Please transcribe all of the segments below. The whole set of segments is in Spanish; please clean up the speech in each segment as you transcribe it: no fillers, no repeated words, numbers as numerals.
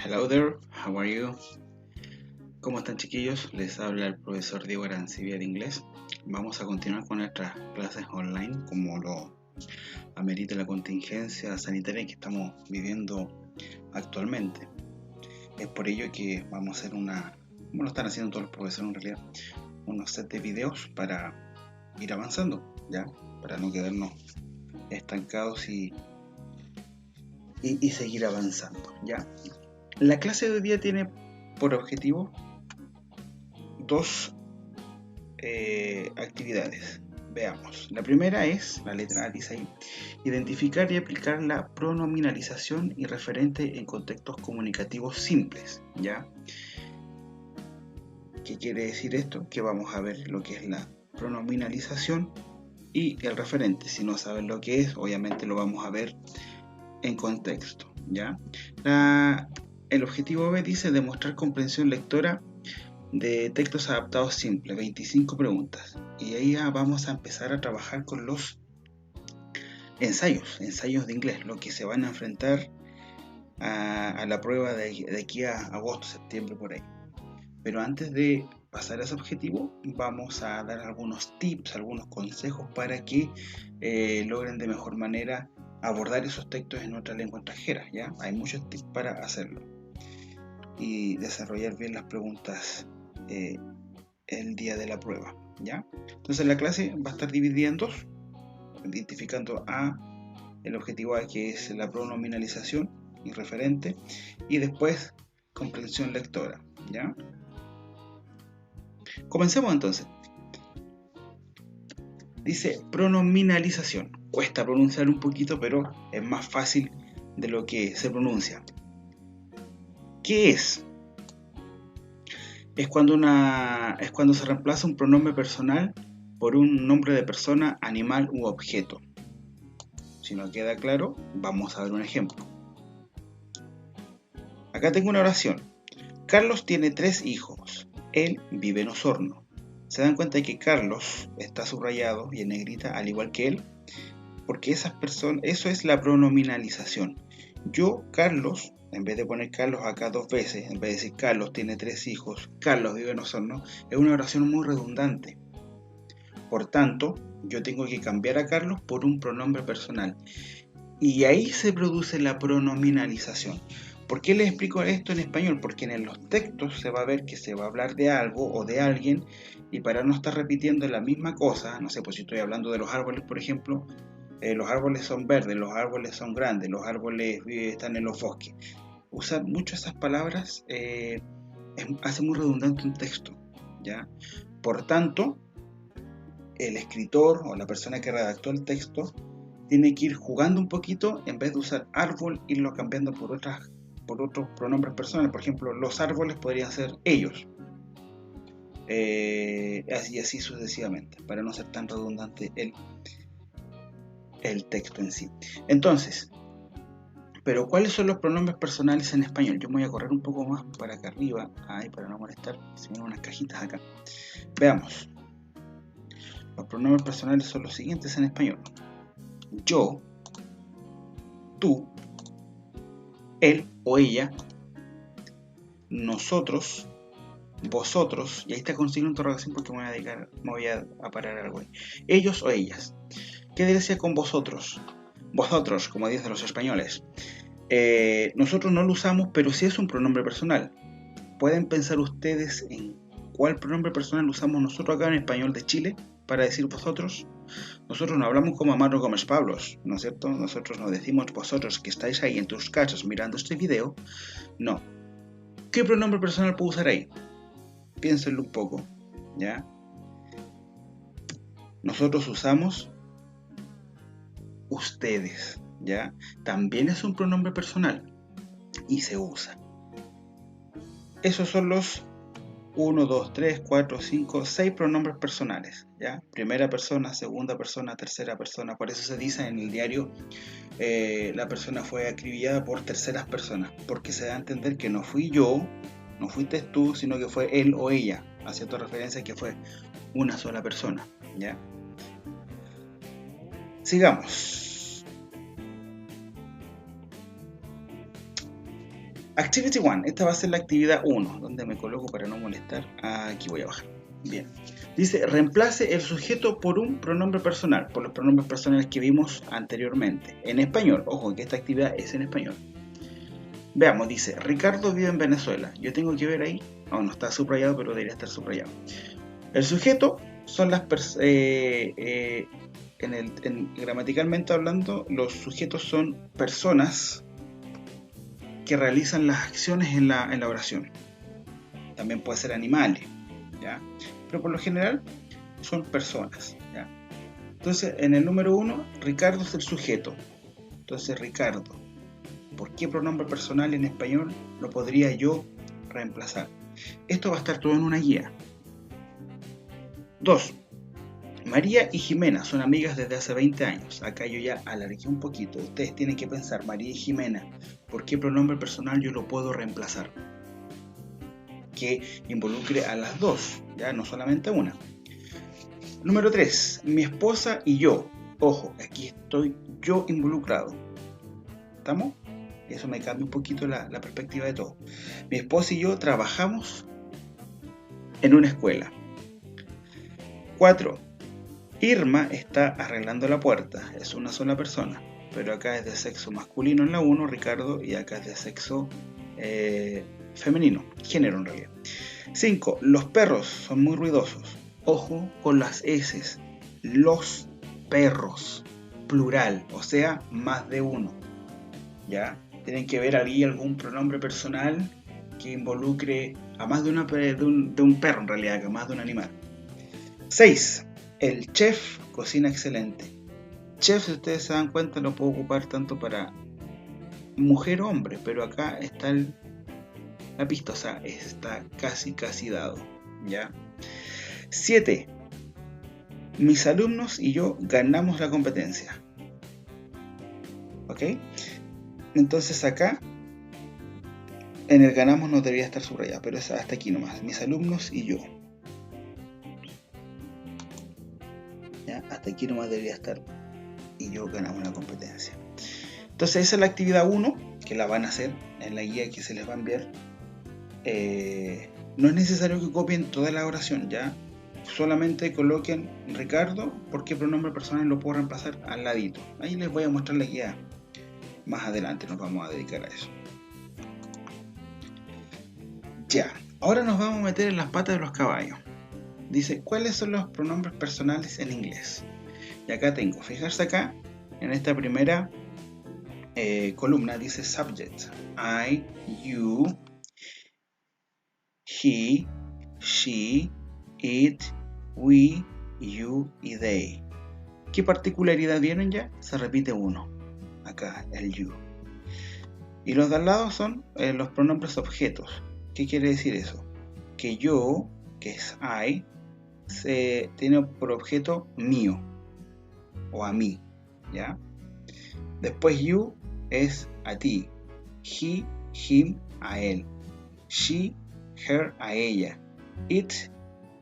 Hello there, how are you? ¿Cómo están, chiquillos? Les habla el profesor Diego Arancibia de inglés. Vamos a continuar con nuestras clases online como lo amerita la contingencia sanitaria que estamos viviendo actualmente. Es por ello que vamos a hacer como lo están haciendo todos los profesores en realidad, unos set de videos para ir avanzando, ¿ya? Para no quedarnos estancados y seguir avanzando, ¿ya? La clase de hoy día tiene por objetivo dos actividades. Veamos. La primera es, la letra A dice ahí, identificar y aplicar la pronominalización y referente en contextos comunicativos simples, ¿ya? ¿Qué quiere decir esto? Que vamos a ver lo que es la pronominalización y el referente. Si no saben lo que es, obviamente lo vamos a ver en contexto, ¿ya? El objetivo B dice demostrar comprensión lectora de textos adaptados simples, 25 preguntas. Y ahí ya vamos a empezar a trabajar con los ensayos de inglés, lo que se van a enfrentar a la prueba de aquí a agosto, septiembre, por ahí. Pero antes de pasar a ese objetivo, vamos a dar algunos tips, algunos consejos para que logren de mejor manera abordar esos textos en otra lengua extranjera, ¿ya? Hay muchos tips para hacerlo y desarrollar bien las preguntas el día de la prueba, ¿ya? Entonces la clase va a estar dividida en dos, identificando el objetivo A, que es la pronominalización y referente, y después comprensión lectora, ¿ya? Comencemos entonces. Dice pronominalización. Cuesta pronunciar un poquito, pero es más fácil de lo que se pronuncia. ¿Qué es? Es cuando se reemplaza un pronombre personal por un nombre de persona, animal u objeto. Si no queda claro, vamos a ver un ejemplo. Acá tengo una oración. Carlos tiene 3 hijos. Él vive en Osorno. ¿Se dan cuenta de que Carlos está subrayado y en negrita al igual que él? Porque eso es la pronominalización. Yo, Carlos, en vez de poner Carlos acá 2 veces, en vez de decir Carlos tiene 3 hijos, Carlos vive en Osorno, es una oración muy redundante. Por tanto, yo tengo que cambiar a Carlos por un pronombre personal. Y ahí se produce la pronominalización. ¿Por qué les explico esto en español? Porque en los textos se va a ver que se va a hablar de algo o de alguien, y para no estar repitiendo la misma cosa, no sé, pues si estoy hablando de los árboles, por ejemplo, los árboles son verdes, los árboles son grandes, los árboles están en los bosques. Usar mucho esas palabras hace muy redundante un texto, ¿ya? Por tanto, el escritor o la persona que redactó el texto tiene que ir jugando un poquito, en vez de usar árbol, irlo cambiando por otros pronombres personales. Por ejemplo, los árboles podrían ser ellos, y así sucesivamente, para no ser tan redundante el texto en sí. Entonces, pero ¿cuáles son los pronombres personales en español? Yo me voy a correr un poco más para acá arriba, para no molestar, se vienen unas cajitas acá. Veamos. Los pronombres personales son los siguientes en español: yo, tú, él o ella, nosotros, vosotros, y ahí está con signo de interrogación porque me voy a parar algo ahí. Ellos o ellas. ¿Qué decía con vosotros? Vosotros, como dicen los españoles. Nosotros no lo usamos, pero sí es un pronombre personal. ¿Pueden pensar ustedes en cuál pronombre personal usamos nosotros acá en español de Chile para decir vosotros? Nosotros no hablamos como Amaro Gómez Pablos, ¿no es cierto? Nosotros no decimos vosotros que estáis ahí en tus casas mirando este video. No. ¿Qué pronombre personal puedo usar ahí? Piénsenlo un poco, ¿ya? Nosotros usamos ustedes, ¿ya? También es un pronombre personal y se usa. Esos son los 1, 2, 3, 4, 5, 6 pronombres personales, ¿ya? Primera persona, segunda persona, tercera persona. Por eso se dice en el diario la persona fue acribillada por terceras personas, porque se da a entender que no fui yo, no fuiste tú, sino que fue él o ella, haciendo referencia a que fue una sola persona, ¿ya? Sigamos. Activity 1, esta va a ser la actividad 1, donde me coloco para no molestar. Aquí voy a bajar. Bien. Dice, reemplace el sujeto por un pronombre personal, por los pronombres personales que vimos anteriormente. En español, ojo que esta actividad es en español. Veamos, dice, Ricardo vive en Venezuela. Yo tengo que ver ahí, no está subrayado, pero debería estar subrayado. El sujeto son las personas, gramaticalmente hablando, los sujetos son personas que realizan las acciones en la oración. También puede ser animales, ¿ya? Pero por lo general son personas, ¿ya? Entonces, en el número 1, Ricardo es el sujeto. Entonces, Ricardo, ¿por qué pronombre personal en español lo podría yo reemplazar? Esto va a estar todo en una guía. 2. María y Jimena son amigas desde hace 20 años. Acá yo ya alargué un poquito. Ustedes tienen que pensar, María y Jimena, ¿por qué pronombre personal yo lo puedo reemplazar? Que involucre a las dos, ya no solamente a una. Número 3. Mi esposa y yo. Ojo, aquí estoy yo involucrado. ¿Estamos? Eso me cambia un poquito la perspectiva de todo. Mi esposa y yo trabajamos en una escuela. 4. Irma está arreglando la puerta. Es una sola persona, pero acá es de sexo masculino en la 1, Ricardo, y acá es de sexo femenino, género en realidad. 5. Los perros son muy ruidosos. Ojo con las S. Los perros, plural, o sea, más de uno. ¿Ya? Tienen que ver ahí algún pronombre personal que involucre a más de un perro en realidad, que a más de un animal. 6. El chef cocina excelente. Chef, si ustedes se dan cuenta, lo puedo ocupar tanto para mujer o hombre, pero acá está la pista, o sea, está casi dado, ¿ya? 7. Mis alumnos y yo ganamos la competencia. ¿Ok? Entonces acá, en el ganamos no debería estar subrayado, pero es hasta aquí nomás. Mis alumnos y yo. ¿Ya? Hasta aquí nomás debería estar y yo ganamos la competencia. Entonces esa es la actividad 1, que la van a hacer en la guía que se les va a enviar. No es necesario que copien toda la oración, ya. Solamente coloquen Ricardo, porque pronombre personal lo puedo reemplazar al ladito. Ahí les voy a mostrar la guía más adelante, nos vamos a dedicar a eso. Ya, ahora nos vamos a meter en las patas de los caballos. Dice, ¿cuáles son los pronombres personales en inglés? Y acá tengo, fijarse acá, en esta primera columna dice subject. I, you, he, she, it, we, you y they. ¿Qué particularidad vieron ya? Se repite uno. Acá, el you. Y los de al lado son los pronombres objetos. ¿Qué quiere decir eso? Que yo, que es I, se tiene por objeto mío o a mí, ¿ya? Después you es a ti, he, him, a él, she, her, a ella, it,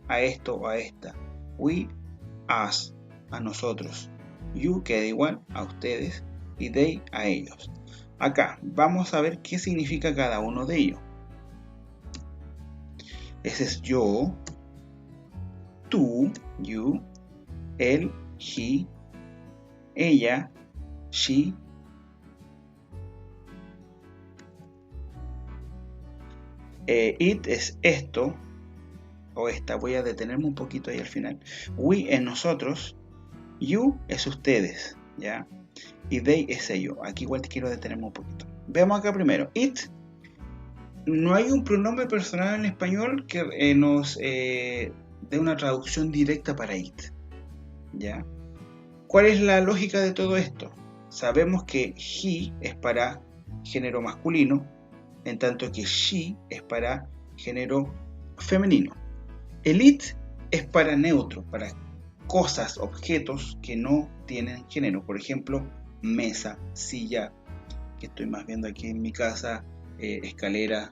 a esto o a esta, we, us, a nosotros, you queda igual a ustedes y they a ellos. Acá vamos a ver qué significa cada uno de ellos. Ese es yo, tú, you, él, he, ella, she, it es esto o esta. Voy a detenerme un poquito ahí al final. We es nosotros, you es ustedes, ¿ya? Y they es ellos. Aquí igual te quiero detenerme un poquito. Veamos acá primero. It. No hay un pronombre personal en español que nos dé una traducción directa para it, ¿ya? ¿Cuál es la lógica de todo esto? Sabemos que he es para género masculino, en tanto que she es para género femenino. El it es para neutro, para cosas, objetos que no tienen género. Por ejemplo, mesa, silla, que estoy más viendo aquí en mi casa, escalera,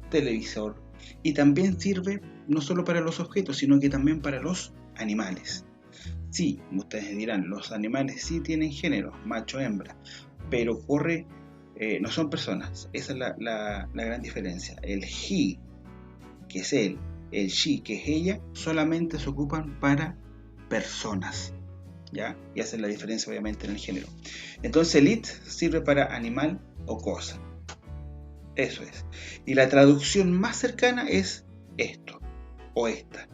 televisor. Y también sirve no solo para los objetos, sino que también para los animales. Sí, ustedes dirán, los animales sí tienen género, macho, hembra, pero corre no son personas. Esa es la gran diferencia. El he, que es él, el she, que es ella, solamente se ocupan para personas, ¿ya? Y hacen la diferencia obviamente en el género. Entonces el it sirve para animal o cosa. Eso es. Y la traducción más cercana es esto, o esta,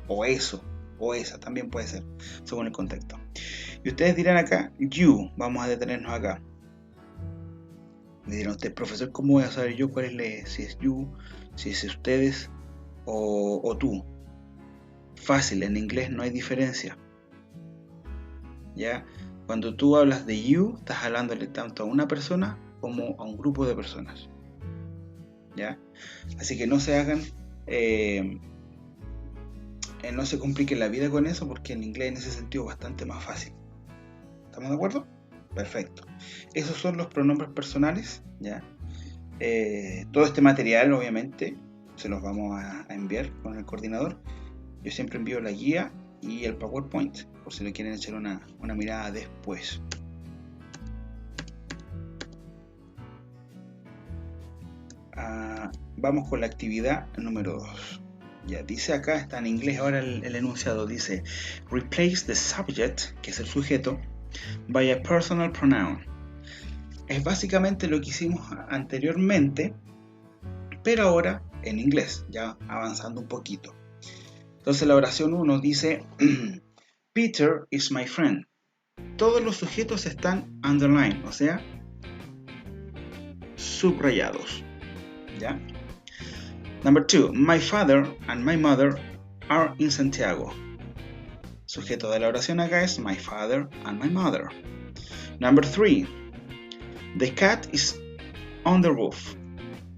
o eso, o esa, también puede ser, según el contexto. Y ustedes dirán acá, you, vamos a detenernos acá. Me dirán ustedes, profesor, ¿cómo voy a saber yo cuál es si es you, si es ustedes o tú? Fácil, en inglés no hay diferencia. ¿Ya? Cuando tú hablas de you, estás hablándole tanto a una persona como a un grupo de personas. ¿Ya? Así que no se hagan, no se compliquen la vida con eso, porque en inglés en ese sentido es bastante más fácil. ¿Estamos de acuerdo? Perfecto. Esos son los pronombres personales, ¿ya? Todo este material obviamente se los vamos a enviar con el coordinador. Yo siempre envío la guía y el PowerPoint, por si le quieren echar una mirada después. Vamos con la actividad número 2. Ya dice acá, está en inglés ahora el enunciado, dice replace the subject, que es el sujeto, by a personal pronoun. Es básicamente lo que hicimos anteriormente, pero ahora en inglés, ya avanzando un poquito. Entonces la oración 1 dice Peter is my friend. Todos los sujetos están underlined, o sea, subrayados. ¿Ya? Number 2, my father and my mother are in Santiago. Sujeto de la oración acá es my father and my mother. Number 3, the cat is on the roof.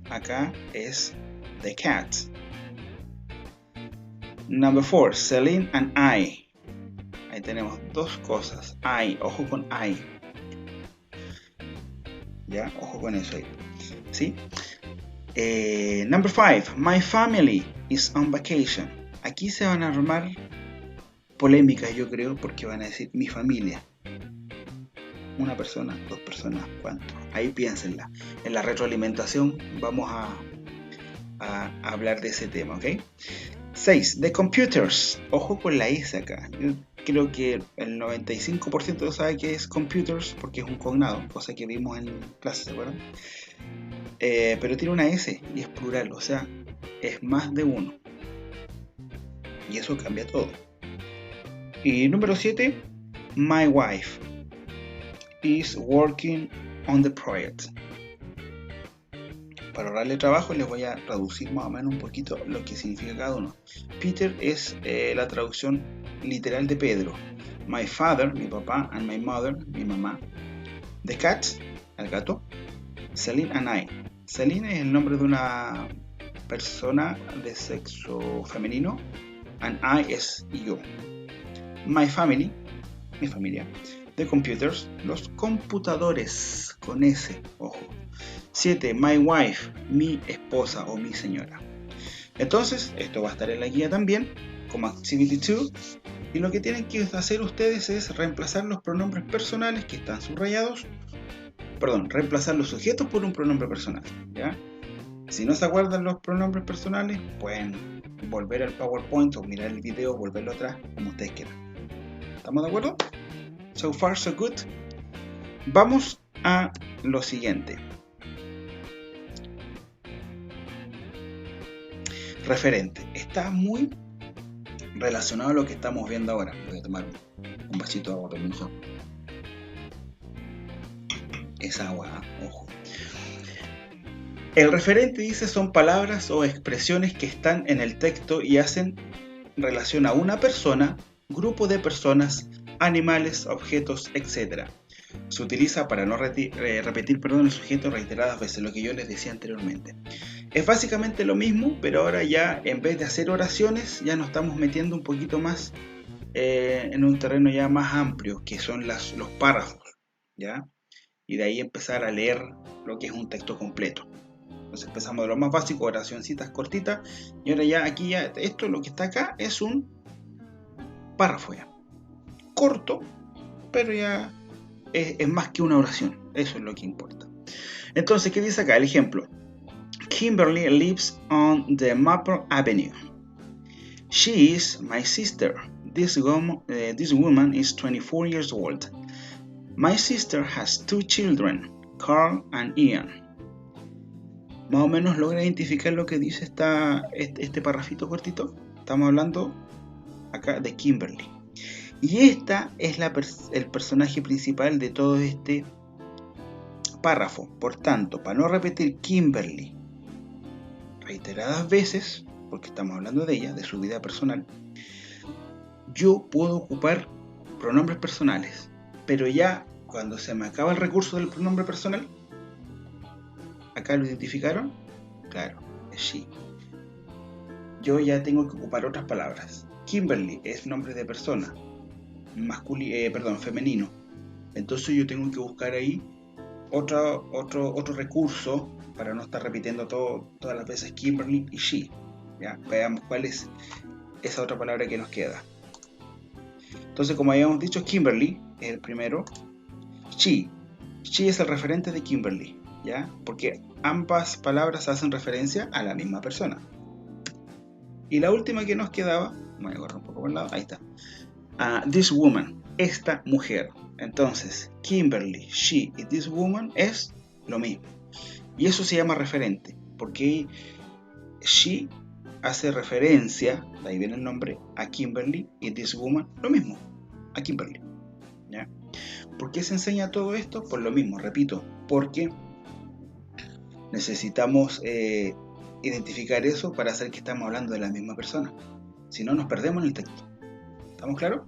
Acá es the cat. Number 4, Celine and I. Ahí tenemos dos cosas. I, ojo con I. Ya, ojo con eso ahí. ¿Sí? Number 5, my family is on vacation. Aquí se van a armar polémicas, yo creo, porque van a decir mi familia. Una persona, dos personas, ¿cuánto? Ahí piénsenla. En la retroalimentación vamos a hablar de ese tema, ¿ok? 6, the computers. Ojo con la S acá. Yo creo que el 95% sabe que es computers porque es un cognado, cosa que vimos en clase, ¿se acuerdan? Pero tiene una S y es plural, o sea, es más de uno. Y eso cambia todo. Y número 7, my wife is working on the project. Para ahorrarle trabajo les voy a traducir más o menos un poquito lo que significa cada uno. Peter es la traducción literal de Pedro. My father, mi papá, and my mother, mi mamá. The cat, el gato. Celine and I. Celine es el nombre de una persona de sexo femenino. And I es yo. My family, mi familia. The computers, los computadores, con S, ojo. 7, my wife, mi esposa o mi señora. Entonces, esto va a estar en la guía también, como Activity 2. Y lo que tienen que hacer ustedes es reemplazar los pronombres personales que están subrayados. Perdón, reemplazar los sujetos por un pronombre personal, ¿ya? Si no se acuerdan los pronombres personales, pueden volver al PowerPoint o mirar el video, volverlo atrás, como ustedes quieran. ¿Estamos de acuerdo? So far, so good. Vamos a lo siguiente. Referente. Está muy relacionado a lo que estamos viendo ahora. Voy a tomar un vasito de agua, permiso. Es agua, ojo. El referente dice son palabras o expresiones que están en el texto y hacen relación a una persona, grupo de personas, animales, objetos, etc. Se utiliza para no repetir el sujeto reiteradas veces, lo que yo les decía anteriormente. Es básicamente lo mismo, pero ahora ya en vez de hacer oraciones, ya nos estamos metiendo un poquito más en un terreno ya más amplio, que son los párrafos, ¿ya? Y de ahí empezar a leer lo que es un texto completo. Entonces empezamos de lo más básico, oracioncitas cortitas, y ahora ya aquí ya esto, lo que está acá, es un párrafo ya. Corto, pero ya es más que una oración, eso es lo que importa. Entonces, ¿qué dice acá? El ejemplo. Kimberly lives on the Maple Avenue. She is my sister. This woman is 24 years old. My sister has 2 children, Carl and Ian. Más o menos logra identificar lo que dice este parrafito cortito. Estamos hablando acá de Kimberly. Y esta es el personaje principal de todo este párrafo. Por tanto, para no repetir Kimberly reiteradas veces, porque estamos hablando de ella, de su vida personal, yo puedo ocupar pronombres personales. Pero ya cuando se me acaba el recurso del pronombre personal, ¿acá lo identificaron? Claro, es she. Yo ya tengo que ocupar otras palabras. Kimberly es nombre de persona, femenino. Entonces yo tengo que buscar ahí otro recurso para no estar repitiendo todas las veces Kimberly y she. ¿Ya? Veamos cuál es esa otra palabra que nos queda. Entonces, como habíamos dicho, Kimberly es el primero. She es el referente de Kimberly, ¿ya? Porque ambas palabras hacen referencia a la misma persona. Y la última que nos quedaba, voy a correr un poco por el lado, ahí está. This woman, esta mujer. Entonces, Kimberly, she y this woman es lo mismo. Y eso se llama referente, porque she hace referencia, de ahí viene el nombre, a Kimberly, y this woman lo mismo, a Kimberly. ¿Ya? ¿Por qué se enseña todo esto? Por lo mismo, repito, porque necesitamos identificar eso para hacer que estamos hablando de la misma persona. Si no, nos perdemos en el texto. ¿Estamos claros?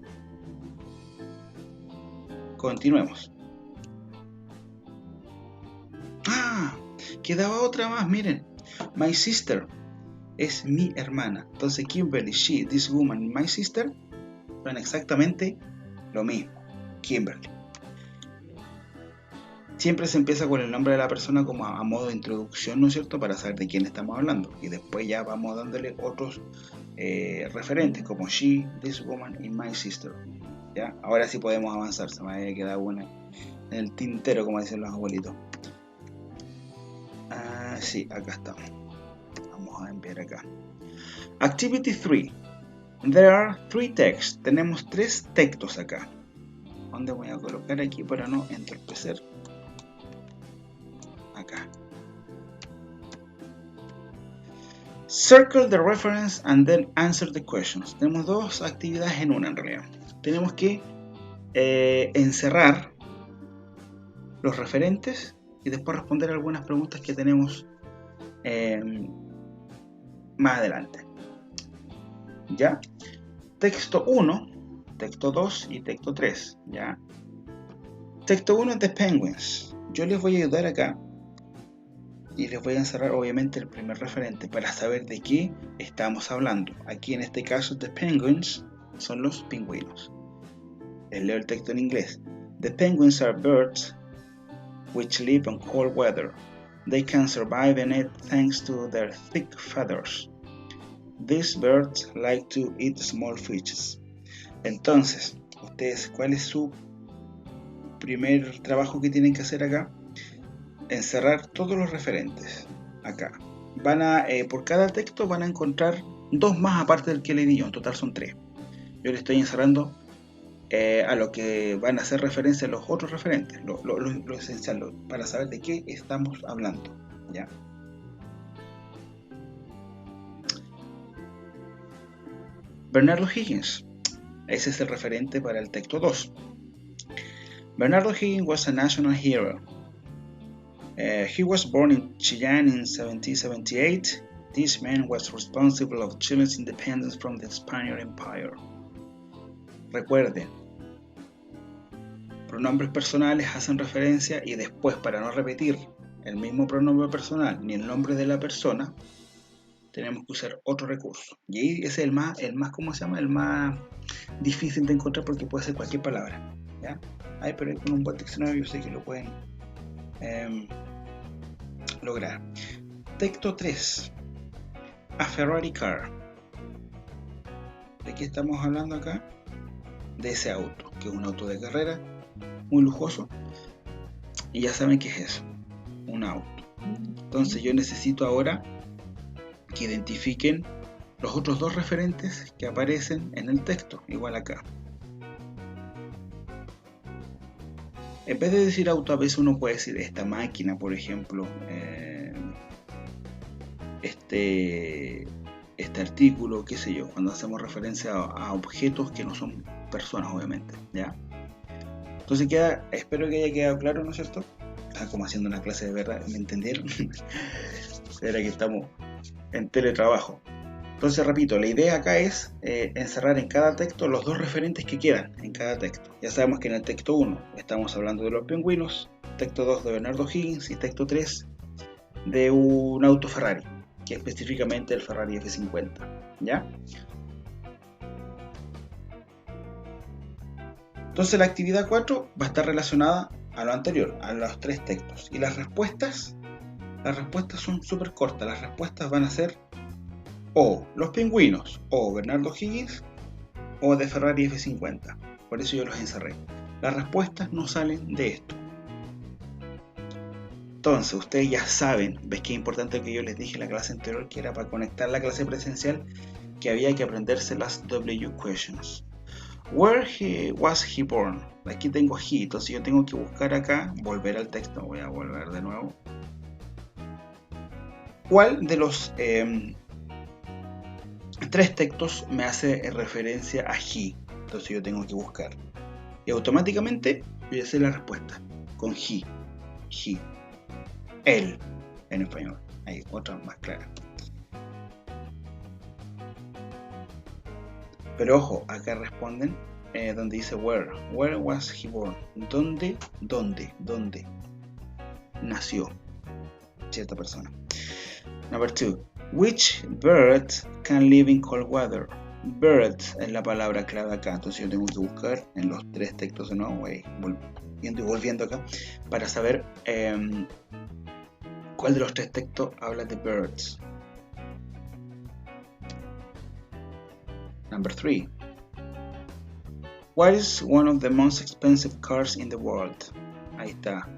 Continuemos. Quedaba otra más, miren. My sister es mi hermana. Entonces Kimberly, she, this woman, my sister son exactamente lo mismo. Kimberly. Siempre se empieza con el nombre de la persona como a modo de introducción, ¿no es cierto? Para saber de quién estamos hablando. Y después ya vamos dándole otros referentes como she, this woman y my sister. ¿Ya? Ahora sí podemos avanzar. Se me había quedado una en el tintero, como dicen los abuelitos. Sí, acá estamos. Vamos a enviar acá. Activity 3. There are 3 texts. Tenemos 3 textos acá. ¿Dónde voy a colocar aquí para no entorpecer? Acá. Circle the reference and then answer the questions. Tenemos 2 actividades en una en realidad. Tenemos que encerrar los referentes y después responder algunas preguntas que tenemos más adelante. ¿Ya? Texto 1, texto 2 y texto 3. ¿Ya? Texto 1 es The Penguins. Yo les voy a ayudar acá y les voy a encerrar obviamente el primer referente para saber de qué estamos hablando. Aquí en este caso The Penguins son los pingüinos. Les leo el texto en inglés. The penguins are birds which live in cold weather. They can survive in it thanks to their thick feathers. These birds like to eat small fishes. Entonces, ustedes, ¿cuál es su primer trabajo que tienen que hacer acá? Encerrar todos los referentes acá. Por cada texto van a encontrar 2 más aparte del que le di yo. En total son 3. Yo le estoy encerrando a lo que van a hacer referencia a los otros referentes, lo esencial, para saber de qué estamos hablando. ¿Ya? Bernardo Higgins, ese es el referente para el texto 2. Bernardo Higgins was a national hero. He was born in Chillán in 1778. This man was responsible of Chile's independence from the Spanish Empire. Recuerden, pronombres personales hacen referencia y después, para no repetir el mismo pronombre personal ni el nombre de la persona, tenemos que usar otro recurso. Y ahí ese es el más, ¿cómo se llama? El más difícil de encontrar porque puede ser cualquier palabra. ¿Ya? Pero con un buen diccionario yo sé que lo pueden lograr. Texto 3. A Ferrari car. ¿De qué estamos hablando acá? De ese auto, que es un auto de carrera muy lujoso. Y ya saben qué es eso. un auto. Entonces yo necesito ahora que identifiquen los otros dos referentes que aparecen en el texto, igual acá. En vez de decir auto, a veces uno puede decir esta máquina, por ejemplo, este artículo, qué sé yo, cuando hacemos referencia a objetos que no son personas, obviamente, ¿ya? Entonces espero que haya quedado claro, ¿no es cierto? Como haciendo una clase de verdad, ¿me entendieron? Era que estamos en teletrabajo. Entonces repito, la idea acá es encerrar en cada texto los dos referentes que quedan en cada texto. Ya sabemos que en el texto 1 estamos hablando de los pingüinos, texto 2 de Bernardo Higgins y texto 3 de un auto Ferrari, que es específicamente el Ferrari F50, ¿ya? Entonces la actividad 4 va a estar relacionada a lo anterior, a los tres textos. Y las respuestas son súper cortas. Las respuestas van a ser o los pingüinos, o Bernardo Higgins, o de Ferrari F50. Por eso yo los encerré. Las respuestas no salen de esto. Entonces ustedes ya saben, ves que es importante que yo les dije en la clase anterior, que era para conectar la clase presencial, que había que aprenderse las W questions. Where was he born? Aquí tengo he, entonces yo tengo que buscar acá, volver al texto, voy a volver de nuevo. ¿Cuál de los tres textos me hace referencia a he? Entonces yo tengo que buscar. Y automáticamente yo ya sé la respuesta, con he, él, en español. Hay otra más clara. Pero ojo, acá responden donde dice where was he born? ¿Dónde nació cierta persona? Number 2, which bird can live in cold weather? Bird es la palabra clave acá, entonces yo tengo que buscar en los tres textos de nuevo, volviendo acá, para saber cuál de los tres textos habla de birds. Number 3. What is one of the most expensive cars in the world? Ahí está.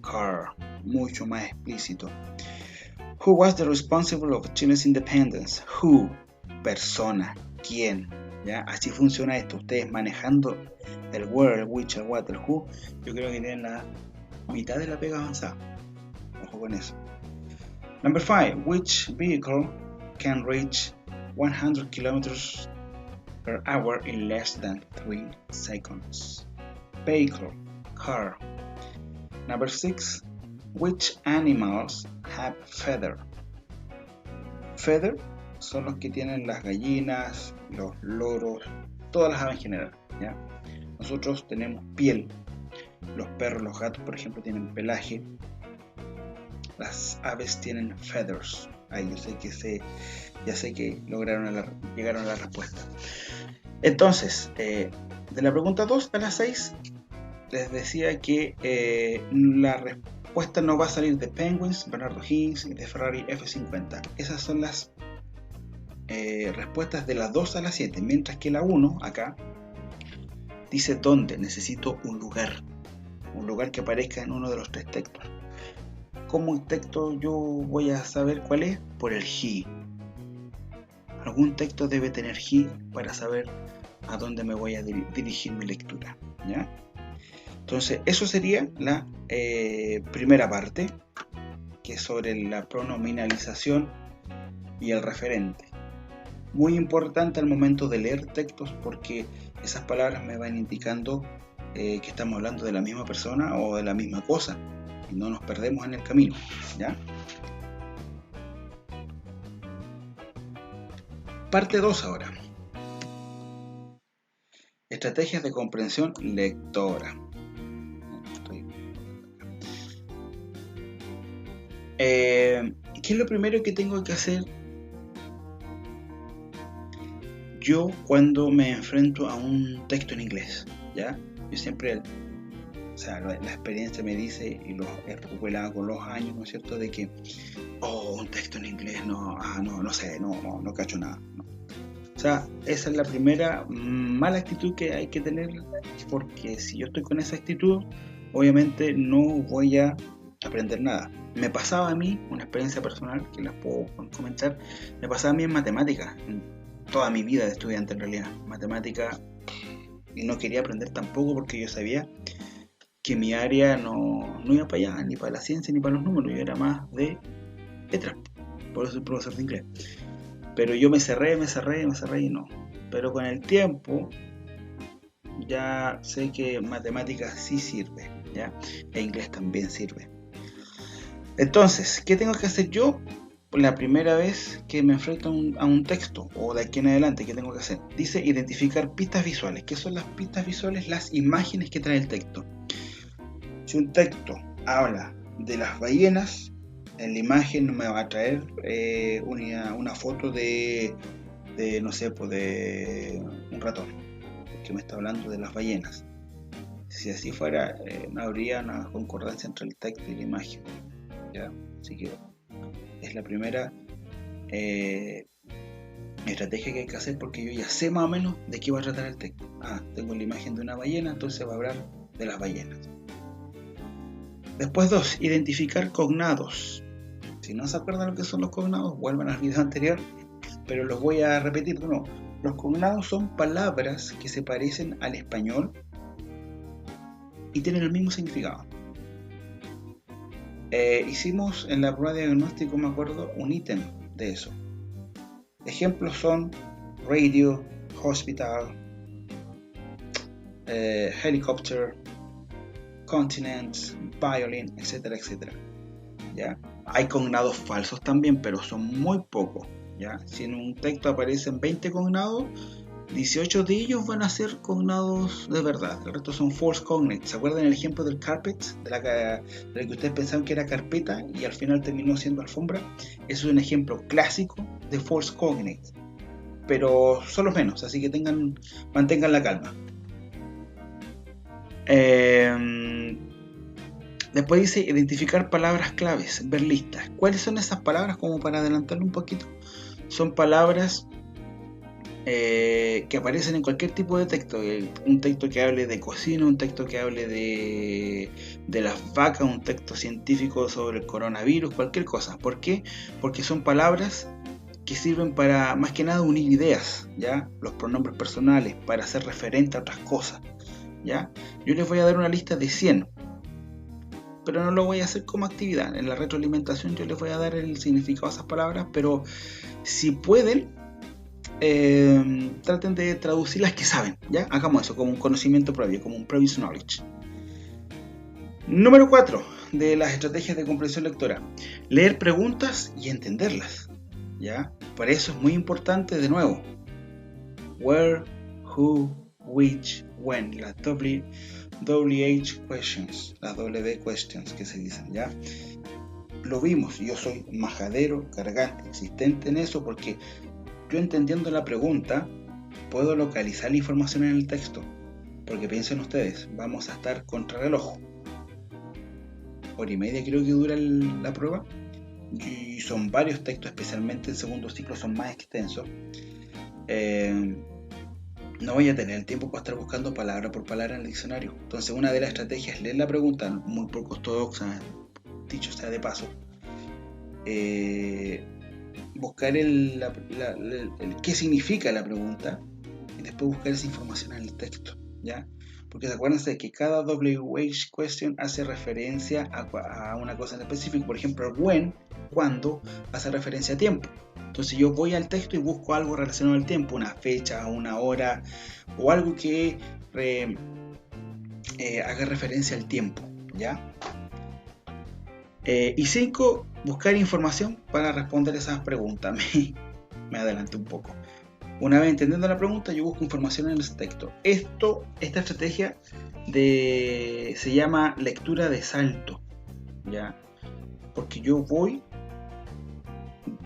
Car. Mucho más explícito. Who was the responsible of Chile's independence? Who. Persona. ¿Quién? ¿Ya? Así funciona esto. Ustedes manejando el where, el which, el what, el who, yo creo que tienen la mitad de la pega avanzada. Ojo con eso. Number 5. Which vehicle can reach 100 kilometers per hour in less than 3 seconds? Vehicle, car. Number 6. Which animals have feather? Feather son los que tienen las gallinas, los loros, todas las aves en general, ¿ya? Nosotros tenemos piel. Los perros, los gatos, por ejemplo, tienen pelaje. Las aves tienen feathers. Ahí yo sé que ya sé que llegaron a la respuesta. Entonces, de la pregunta 2 a la 6, les decía que la respuesta no va a salir de Penguins, Bernardo Higgins y de Ferrari F50. Esas son las respuestas de la 2 a la 7, mientras que la 1, acá, dice dónde. Necesito un lugar que aparezca en uno de los tres textos. ¿Cómo un texto yo voy a saber cuál es? Por el he. Algún texto debe tener he para saber a dónde me voy a dirigir mi lectura, ¿ya? Entonces eso sería la primera parte, que es sobre la pronominalización y el referente. Muy importante al momento de leer textos, porque esas palabras me van indicando que estamos hablando de la misma persona o de la misma cosa, y no nos perdemos en el camino, ¿ya? Parte 2 ahora. Estrategias de comprensión lectora. ¿Qué es lo primero que tengo que hacer yo cuando me enfrento a un texto en inglés? ¿Ya? Yo siempre, la experiencia me dice, y lo he recuperado con los años, ¿no es cierto?, de que, un texto en inglés, no cacho nada, ¿no? O sea, esa es la primera mala actitud que hay que tener, porque si yo estoy con esa actitud, obviamente no voy a aprender nada. Me pasaba a mí, una experiencia personal que las puedo comentar, me pasaba a mí en matemáticas, en toda mi vida de estudiante en realidad, matemática, y no quería aprender tampoco porque yo sabía que mi área no iba para allá, ni para la ciencia, ni para los números, yo era más de letras, por eso soy profesor de inglés. Pero yo me cerré y no. Pero con el tiempo ya sé que matemáticas sí sirve, ¿ya? E inglés también sirve. Entonces, ¿qué tengo que hacer yo? La primera vez que me enfrento a un texto, o de aquí en adelante, ¿qué tengo que hacer? Dice identificar pistas visuales. ¿Qué son las pistas visuales? Las imágenes que trae el texto. Si un texto habla de las ballenas, en la imagen me va a traer una foto de no sé, pues de un ratón, que me está hablando de las ballenas. Si así fuera, no habría una concordancia entre el texto y la imagen, ¿ya? Así que es la primera estrategia que hay que hacer, porque yo ya sé más o menos de qué va a tratar el texto. Tengo la imagen de una ballena, entonces va a hablar de las ballenas. Después 2, identificar cognados. Si no se acuerdan lo que son los cognados, vuelvan al video anterior, pero los voy a repetir de nuevo. Los cognados son palabras que se parecen al español y tienen el mismo significado. Hicimos en la prueba de diagnóstico, me acuerdo, un ítem de eso. Ejemplos son radio, hospital, helicopter, continent, violin, etcétera, etcétera. ¿Ya? Hay cognados falsos también, pero son muy pocos. ¿Ya? Si en un texto aparecen 20 cognados, 18 de ellos van a ser cognados de verdad, el resto son false cognates. ¿Se acuerdan el ejemplo del carpet? De la que ustedes pensaban que era carpeta y al final terminó siendo alfombra. Eso es un ejemplo clásico de false cognates, pero son los menos, así que mantengan la calma. Después dice identificar palabras claves, ver listas. ¿Cuáles son esas palabras? Como para adelantarlo un poquito, son palabras que aparecen en cualquier tipo de texto. Un texto que hable de cocina, un texto que hable de las vacas, un texto científico sobre el coronavirus, cualquier cosa. ¿Por qué? Porque son palabras que sirven para, más que nada, unir ideas, ¿ya? Los pronombres personales, para hacer referente a otras cosas, ¿ya? Yo les voy a dar una lista de 100, pero no lo voy a hacer como actividad. En la retroalimentación yo les voy a dar el significado de esas palabras, pero si pueden, traten de traducir las que saben, ¿ya? Hagamos eso como un conocimiento previo, como un previous knowledge. Número 4 de las estrategias de comprensión lectora: leer preguntas y entenderlas, ¿ya? Para eso es muy importante, de nuevo, where, who, which, when, las WH questions, las W questions que se dicen, ¿ya? Lo vimos, yo soy majadero, cargante, insistente en eso, porque yo, entendiendo la pregunta, puedo localizar la información en el texto. Porque piensen ustedes, vamos a estar contra reloj. 1 hora y media creo que dura la prueba. Y son varios textos, especialmente el segundo ciclo son más extensos. No voy a tener el tiempo para estar buscando palabra por palabra en el diccionario. Entonces, una de las estrategias es leer la pregunta, muy poco ortodoxa, dicho sea de paso. Buscar el qué significa la pregunta y después buscar esa información en el texto, ¿ya? Porque acuérdense de que cada WH question hace referencia a una cosa en específico. Por ejemplo, when, cuando, hace referencia a tiempo. Entonces yo voy al texto y busco algo relacionado al tiempo, una fecha, una hora, o algo que haga referencia al tiempo, ¿ya? Y 5, buscar información para responder esas preguntas. Me adelanté un poco. Una vez entendiendo la pregunta, yo busco información en ese texto. Esta estrategia se llama lectura de salto, ¿ya? Porque yo voy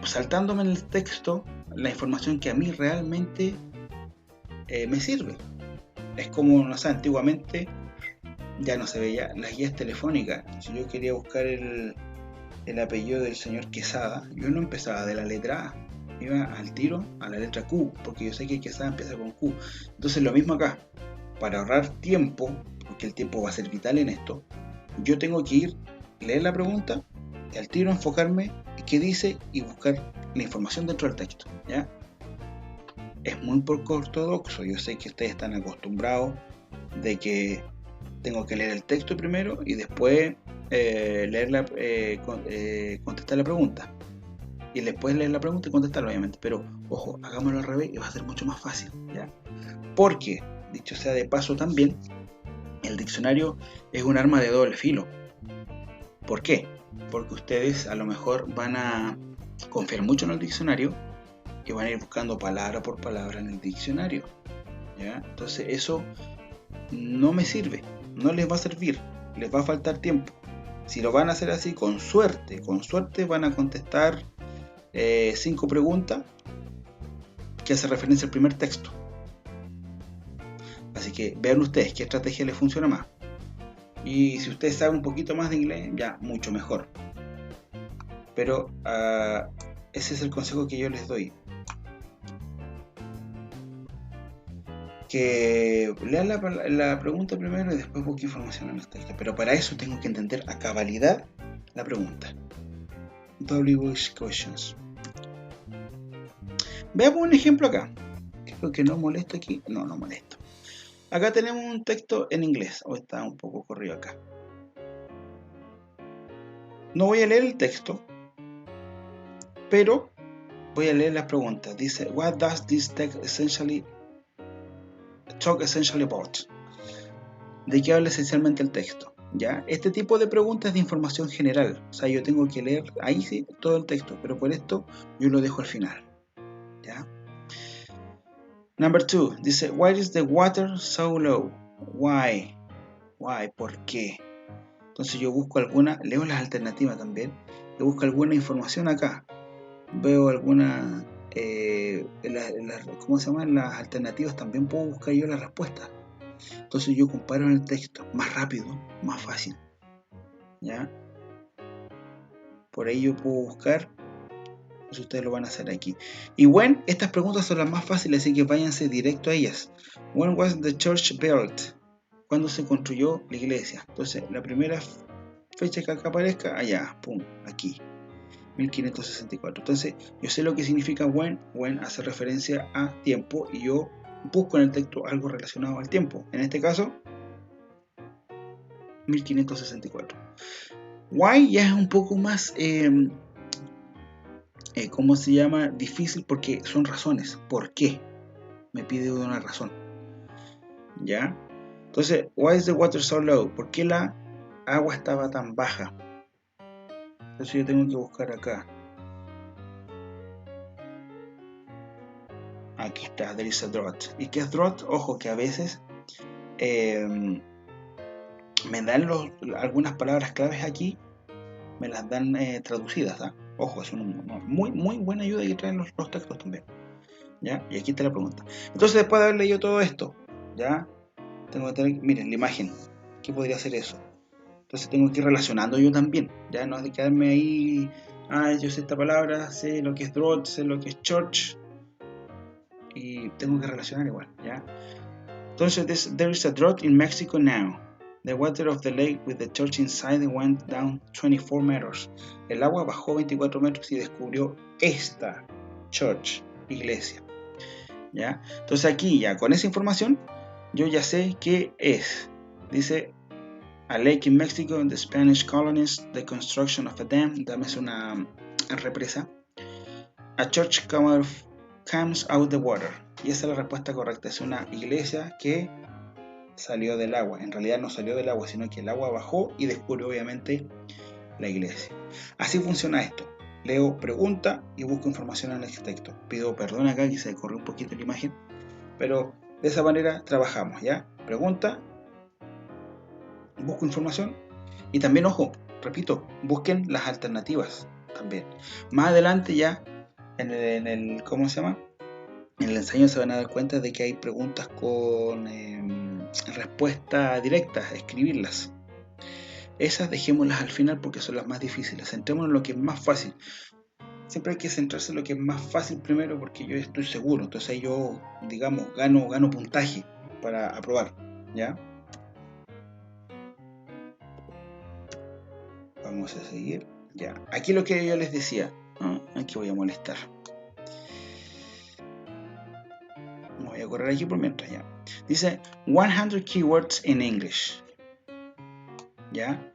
saltándome en el texto la información que a mí realmente me sirve. Es como, no sé, antiguamente ya no se veía las guías telefónicas. Si yo quería buscar el apellido del señor Quesada, yo no empezaba de la letra A, iba al tiro a la letra Q, porque yo sé que Quesada empieza con Q. Entonces lo mismo acá, para ahorrar tiempo, porque el tiempo va a ser vital en esto, yo tengo que ir leer la pregunta y al tiro enfocarme en qué dice y buscar la información dentro del texto, ¿ya? Es muy poco ortodoxo, yo sé que ustedes están acostumbrados de que tengo que leer el texto primero y después contestar la pregunta. Y después leer la pregunta y contestarla, obviamente. Pero, ojo, hagámoslo al revés y va a ser mucho más fácil, ¿ya? Porque, dicho sea de paso también, el diccionario es un arma de doble filo. ¿Por qué? Porque ustedes a lo mejor van a confiar mucho en el diccionario y van a ir buscando palabra por palabra en el diccionario, ¿ya? Entonces eso no me sirve, no les va a servir, les va a faltar tiempo. Si lo van a hacer así, con suerte van a contestar 5 preguntas que hace referencia al primer texto. Así que vean ustedes qué estrategia les funciona más. Y si ustedes saben un poquito más de inglés, ya mucho mejor. Pero ese es el consejo que yo les doy. Que lean la pregunta primero y después busque información en el texto. Pero para eso tengo que entender a cabalidad la pregunta. WH questions. Veamos un ejemplo acá. Creo que no molesto aquí. No molesto. Acá tenemos un texto en inglés. Hoy está un poco corrido acá. No voy a leer el texto, pero voy a leer las preguntas. Dice, what does this text talk essentially about? ¿De qué habla esencialmente el texto? ¿Ya? Este tipo de preguntas es de información general. O sea, yo tengo que leer ahí sí todo el texto, pero por esto yo lo dejo al final. ¿Ya? Number 2, dice, why is the water so low? Why? Why? ¿Por qué? Entonces yo busco leo las alternativas también, yo busco alguna información acá. Veo alguna, ¿cómo se llaman? Las alternativas también puedo buscar yo la respuesta. Entonces yo comparo en el texto, más rápido, más fácil. ¿Ya? Por ello puedo buscar, pues ustedes lo van a hacer aquí. Y when, estas preguntas son las más fáciles, así que váyanse directo a ellas. When was the church built? ¿Cuándo se construyó la iglesia? Entonces la primera fecha que acá aparezca, allá, pum, aquí. 1564. Entonces, yo sé lo que significa when. When hace referencia a tiempo y yo busco en el texto algo relacionado al tiempo. En este caso, 1564. Why ya es un poco más, ¿cómo se llama? Difícil porque son razones. ¿Por qué? Me pide una razón. ¿Ya? Entonces, why is the water so low? ¿Por qué la agua estaba tan baja? Entonces yo tengo que buscar acá. Aquí está, there is a drought. ¿Y qué es drought? Ojo que a veces me dan algunas palabras claves aquí, me las dan traducidas, ¿eh? Ojo, es una muy buena ayuda que traen los textos también, ¿ya? Y aquí está la pregunta. Entonces, después de haber leído todo esto, ¿ya? Tengo que tener, miren, la imagen, ¿qué podría ser eso? Entonces tengo que ir relacionando yo también, ¿ya? No es de quedarme ahí, yo sé esta palabra, sé lo que es drought, sé lo que es church, y tengo que relacionar igual, ¿ya? Entonces, there is a drought in Mexico now. The water of the lake with the church inside went down 24 meters. El agua bajó 24 metros y descubrió esta church, iglesia. ¿Ya? Entonces aquí ya con esa información yo ya sé qué es. Dice, a lake in Mexico, the Spanish colonies, the construction of a dam. Dam es una represa. A church comes out the water. Y esa es la respuesta correcta. Es una iglesia que salió del agua. En realidad no salió del agua, sino que el agua bajó y descubrió obviamente la iglesia. Así funciona esto. Leo pregunta y busco información en el texto. Pido perdón acá que se corrió un poquito la imagen, pero de esa manera trabajamos, ¿ya? Pregunta, busco información y también, ojo, repito, busquen las alternativas también. Más adelante ya en el ¿cómo se llama? En el ensayo se van a dar cuenta de que hay preguntas con respuesta directa, escribirlas. Esas dejémoslas al final porque son las más difíciles. Centrémonos en lo que es más fácil. Siempre hay que centrarse en lo que es más fácil primero porque yo estoy seguro. Entonces ahí yo, digamos, gano puntaje para aprobar. ¿Ya? Vamos a seguir. Ya, aquí lo que yo les decía. Aquí voy a molestar. Me voy a correr aquí por mientras ya. Dice 100 keywords in English. ¿Ya?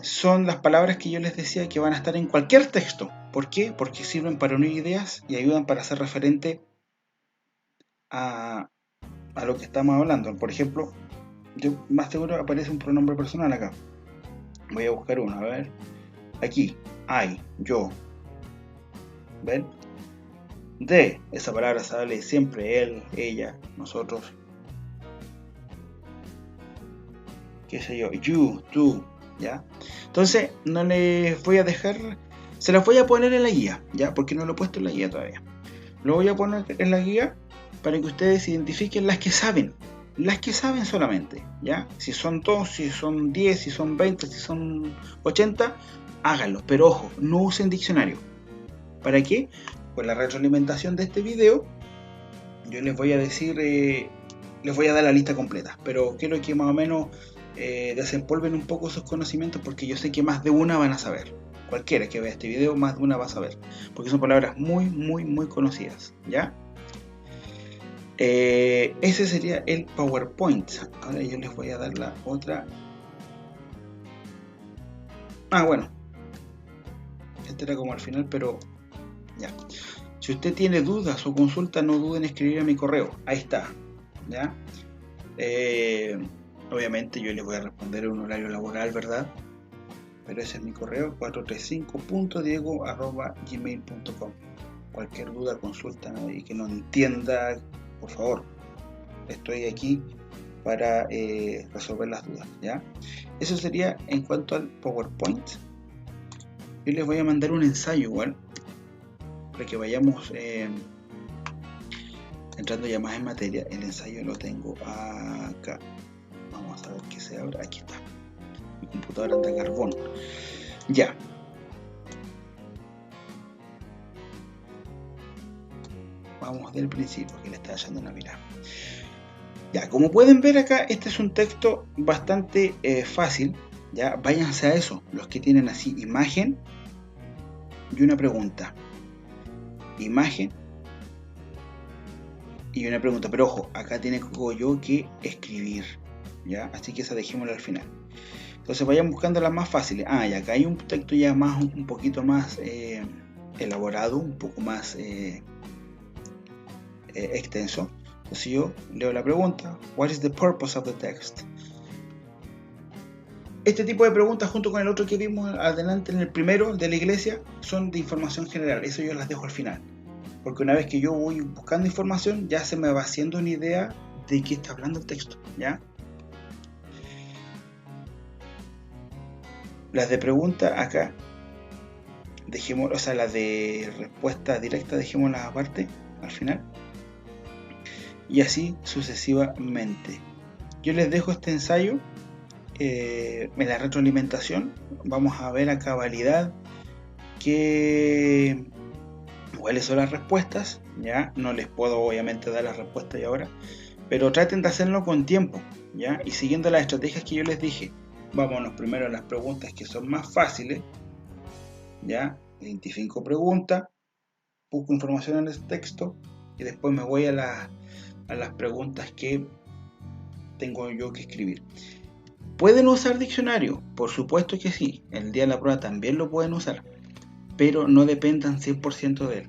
Son las palabras que yo les decía que van a estar en cualquier texto. ¿Por qué? Porque sirven para unir ideas y ayudan para hacer referente a lo que estamos hablando. Por ejemplo, yo más seguro aparece un pronombre personal acá. Voy a buscar uno, a ver. Aquí, I, yo. ¿Ven? De, esa palabra sale siempre él, ella, nosotros. Qué sé yo, you, tú, ¿ya? Entonces, no les voy a dejar, se las voy a poner en la guía, ¿ya? Porque no lo he puesto en la guía todavía. Lo voy a poner en la guía para que ustedes identifiquen las que saben solamente, ¿ya? Si son 2, si son 10, si son 20, si son 80, háganlo, pero ojo, no usen diccionario. ¿Para qué? Con la retroalimentación de este video, yo les voy a decir, les voy a dar la lista completa, pero quiero que más o menos desempolven un poco sus conocimientos, porque yo sé que más de una van a saber. Cualquiera que vea este video, más de una va a saber, porque son palabras muy, muy, muy conocidas, ¿ya? Ese sería el PowerPoint. Ahora yo les voy a dar la otra. Bueno, este era como al final, pero ya. Si usted tiene dudas o consultas, no duden en escribir a mi correo. Ahí está, ¿ya? Obviamente yo les voy a responder en un horario laboral, ¿verdad? Pero ese es mi correo, 435.diego@gmail.com. Cualquier duda, consulta y que no entienda, por favor, estoy aquí para resolver las dudas, ¿ya? Eso sería en cuanto al PowerPoint. Yo les voy a mandar un ensayo igual, para que vayamos entrando ya más en materia. El ensayo lo tengo acá. Vamos a ver qué se abre. Aquí está. Mi computadora anda a carbón. Ya. Vamos del principio, que le está echando una mirada. Ya, como pueden ver acá, este es un texto bastante fácil. Ya, váyanse a eso, los que tienen así imagen y una pregunta. Imagen y una pregunta, pero ojo, acá tengo yo que escribir, ¿ya? Así que esa dejémosla al final. Entonces vayan buscando las más fáciles. Y acá hay un texto ya más, un poquito más elaborado, un poco más extenso. Entonces yo leo la pregunta, what is the purpose of the text? Este tipo de preguntas, junto con el otro que vimos adelante en el primero de la iglesia, son de información general. Eso yo las dejo al final, porque una vez que yo voy buscando información, ya se me va haciendo una idea de qué está hablando el texto, ¿ya? Las de pregunta acá dejemos, o sea, las de respuesta directa dejémoslas aparte al final, y así sucesivamente. Yo les dejo este ensayo en la retroalimentación. Vamos a ver a cabalidad cuáles son las respuestas, ya no les puedo obviamente dar las respuestas de ahora, pero traten de hacerlo con tiempo, ya, y siguiendo las estrategias que yo les dije. Vámonos primero a las preguntas que son más fáciles, ya, identifico preguntas, busco información en el texto y después me voy a las preguntas que tengo yo que escribir. ¿Pueden usar diccionario? Por supuesto que sí, el día de la prueba también lo pueden usar, pero no dependan 100% de él,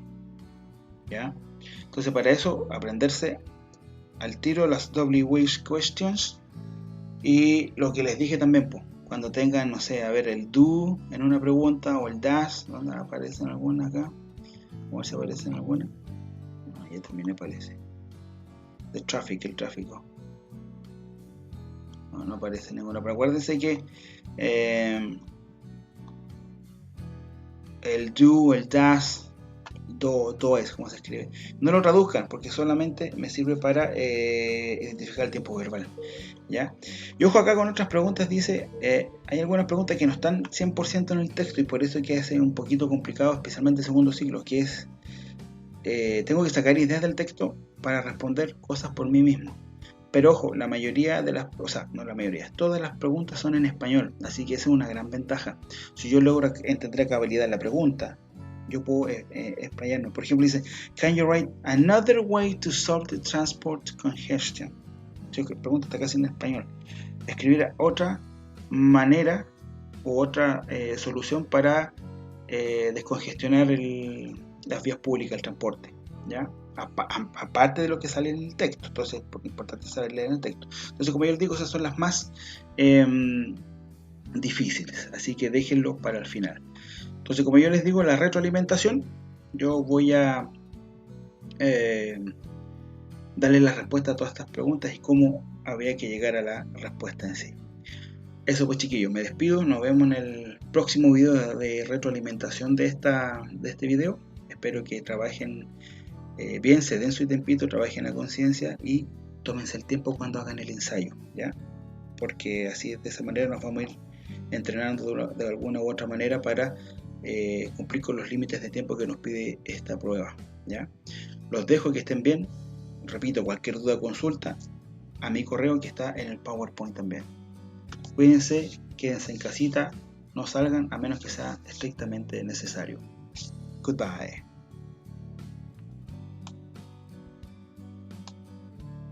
¿ya? Entonces para eso, aprenderse al tiro las WH questions y lo que les dije también, pues, cuando tengan, no sé, a ver el do en una pregunta o el does, donde aparecen algunas acá, a ver si aparecen algunas, ya también aparece, the traffic, el tráfico. No aparece ninguna, pero acuérdense que el do, el does, do es como se escribe. No lo traduzcan porque solamente me sirve para identificar el tiempo verbal, ¿ya? Y ojo acá con otras preguntas, dice, hay algunas preguntas que no están 100% en el texto y por eso que hace un poquito complicado, especialmente en segundo ciclo, que es, tengo que sacar ideas del texto para responder cosas por mí mismo. Pero ojo, la mayoría de las, o sea, no la mayoría, todas las preguntas son en español, así que esa es una gran ventaja. Si yo logro entender a cabalidad la pregunta, yo puedo explayarme. Por ejemplo, dice, can you write another way to solve the transport congestion? La pregunta está casi en español. Escribir otra manera u otra solución para descongestionar las vías públicas, el transporte, ¿ya? Aparte de lo que sale en el texto. Entonces es importante saber leer en el texto. Entonces, como yo les digo, esas son las más difíciles, así que déjenlo para el final. Entonces, como yo les digo, la retroalimentación, yo voy a darle la respuesta a todas estas preguntas y cómo habría que llegar a la respuesta en sí. Eso pues, chiquillos, me despido, nos vemos en el próximo video de retroalimentación de este video. Espero que trabajen bien, se den su tiempito, trabajen a conciencia y tómense el tiempo cuando hagan el ensayo, ¿ya? Porque así, de esa manera, nos vamos a ir entrenando de alguna u otra manera para cumplir con los límites de tiempo que nos pide esta prueba, ¿ya? Los dejo, que estén bien. Repito, cualquier duda o consulta a mi correo que está en el PowerPoint también. Cuídense, quédense en casita, no salgan a menos que sea estrictamente necesario. Goodbye.